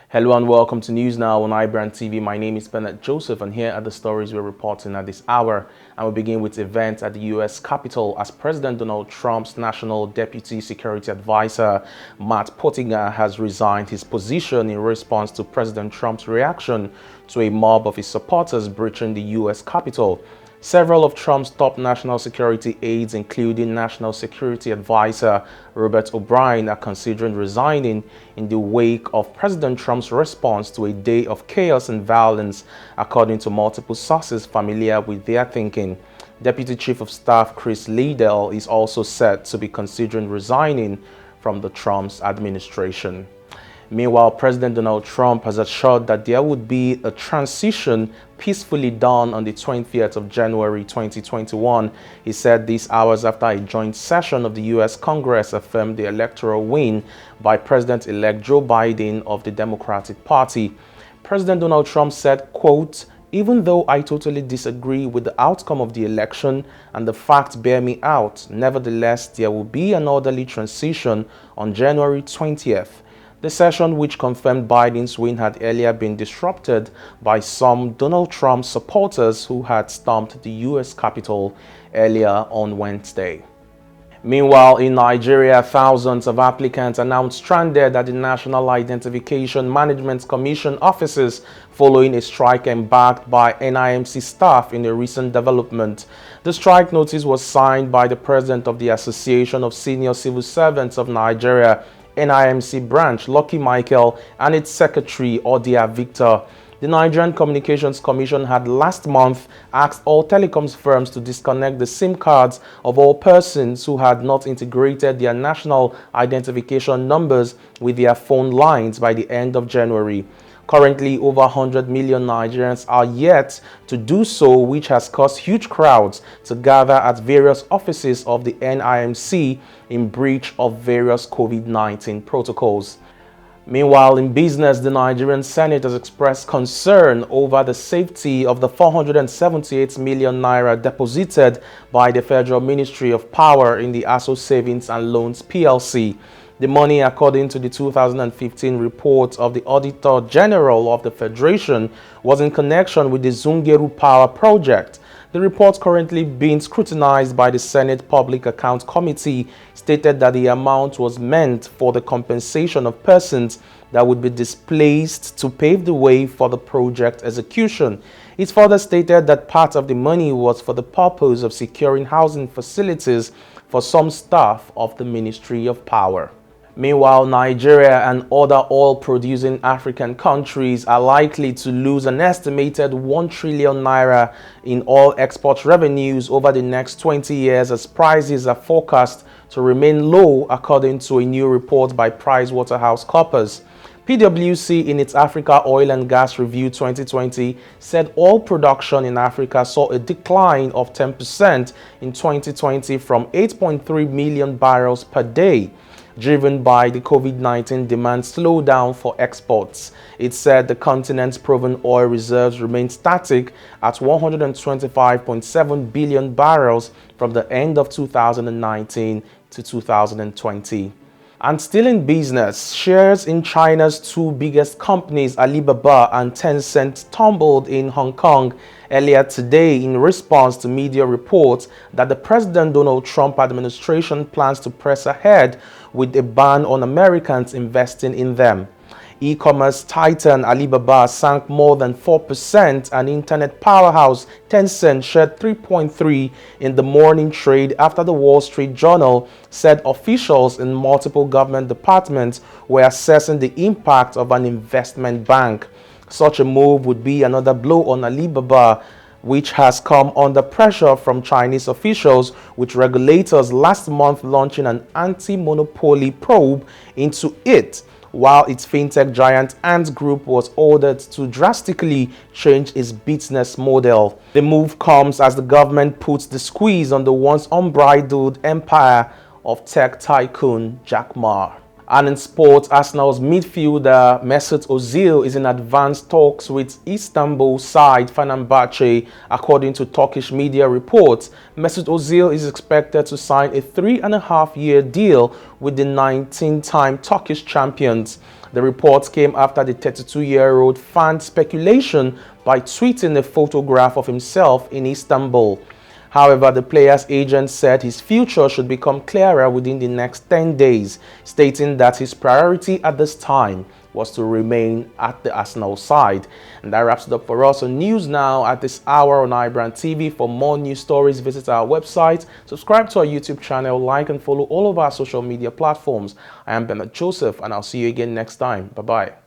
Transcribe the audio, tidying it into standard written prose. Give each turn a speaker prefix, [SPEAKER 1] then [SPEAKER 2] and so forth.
[SPEAKER 1] Hello and welcome to News Now on iBrandTV. My name is Bennett Joseph, and here are the stories we're reporting at this hour. And we begin with events at the U.S. Capitol as President Donald Trump's National Deputy Security Advisor, Matt Pottinger, has resigned his position in response to President Trump's reaction to a mob of his supporters breaching the U.S. Capitol. Several of Trump's top national security aides, including National Security Advisor Robert O'Brien, are considering resigning in the wake of President Trump's response to a day of chaos and violence, according to multiple sources familiar with their thinking. Deputy Chief of Staff Chris Liddell is also said to be considering resigning from the Trump's administration. Meanwhile, President Donald Trump has assured that there would be a transition peacefully done on the 20th of January 2021. He said this hours after a joint session of the U.S. Congress affirmed the electoral win by President-elect Joe Biden of the Democratic Party. President Donald Trump said, quote, "Even though I totally disagree with the outcome of the election and the facts bear me out, nevertheless, there will be an orderly transition on January 20th. The session, which confirmed Biden's win, had earlier been disrupted by some Donald Trump supporters who had stormed the U.S. Capitol earlier on Wednesday. Meanwhile, in Nigeria, thousands of applicants are now stranded at the National Identification Management Commission offices following a strike embarked by NIMC staff in a recent development. The strike notice was signed by the president of the Association of Senior Civil Servants of Nigeria, NIMC branch, Lucky Michael, and its secretary, Odia Victor. The Nigerian Communications Commission had last month asked all telecoms firms to disconnect the SIM cards of all persons who had not integrated their national identification numbers with their phone lines by the end of January. Currently, over 100 million Nigerians are yet to do so, which has caused huge crowds to gather at various offices of the NIMC in breach of various COVID-19 protocols. Meanwhile, in business, the Nigerian Senate has expressed concern over the safety of the 478 million naira deposited by the Federal Ministry of Power in the ASO Savings and Loans PLC. The money, according to the 2015 report of the Auditor General of the Federation, was in connection with the Zungeru Power Project. The report, currently being scrutinized by the Senate Public Accounts Committee, stated that the amount was meant for the compensation of persons that would be displaced to pave the way for the project execution. It further stated that part of the money was for the purpose of securing housing facilities for some staff of the Ministry of Power. Meanwhile, Nigeria and other oil-producing African countries are likely to lose an estimated 1 trillion naira in oil export revenues over the next 20 years as prices are forecast to remain low, according to a new report by PricewaterhouseCoopers. PwC, in its Africa Oil and Gas Review 2020, said oil production in Africa saw a decline of 10% in 2020 from 8.3 million barrels per day, driven by the COVID-19 demand slowdown for exports. It said the continent's proven oil reserves remain static at 125.7 billion barrels from the end of 2019 to 2020. And still in business, shares in China's two biggest companies, Alibaba and Tencent, tumbled in Hong Kong earlier today in response to media reports that the President Donald Trump administration plans to press ahead with a ban on Americans investing in them. E-commerce titan Alibaba sank more than 4%, and internet powerhouse Tencent shed 3.3% in the morning trade after the Wall Street Journal said officials in multiple government departments were assessing the impact of an investment bank. Such a move would be another blow on Alibaba, which has come under pressure from Chinese officials, with regulators last month launching an anti-monopoly probe into it, while its fintech giant Ant Group was ordered to drastically change its business model. The move comes as the government puts the squeeze on the once unbridled empire of tech tycoon Jack Ma. And in sports, Arsenal's midfielder Mesut Ozil is in advanced talks with Istanbul side Fenerbahce, according to Turkish media reports. Mesut Ozil is expected to sign a 3.5-year deal with the 19-time Turkish champions. The reports came after the 32-year-old fanned speculation by tweeting a photograph of himself in Istanbul. However, the player's agent said his future should become clearer within the next 10 days, stating that his priority at this time was to remain at the Arsenal side. And that wraps it up for us on News Now at this hour on iBrandTV. For more news stories, visit our website, subscribe to our YouTube channel, like and follow all of our social media platforms. I am Bernard Joseph, and I'll see you again next time. Bye-bye.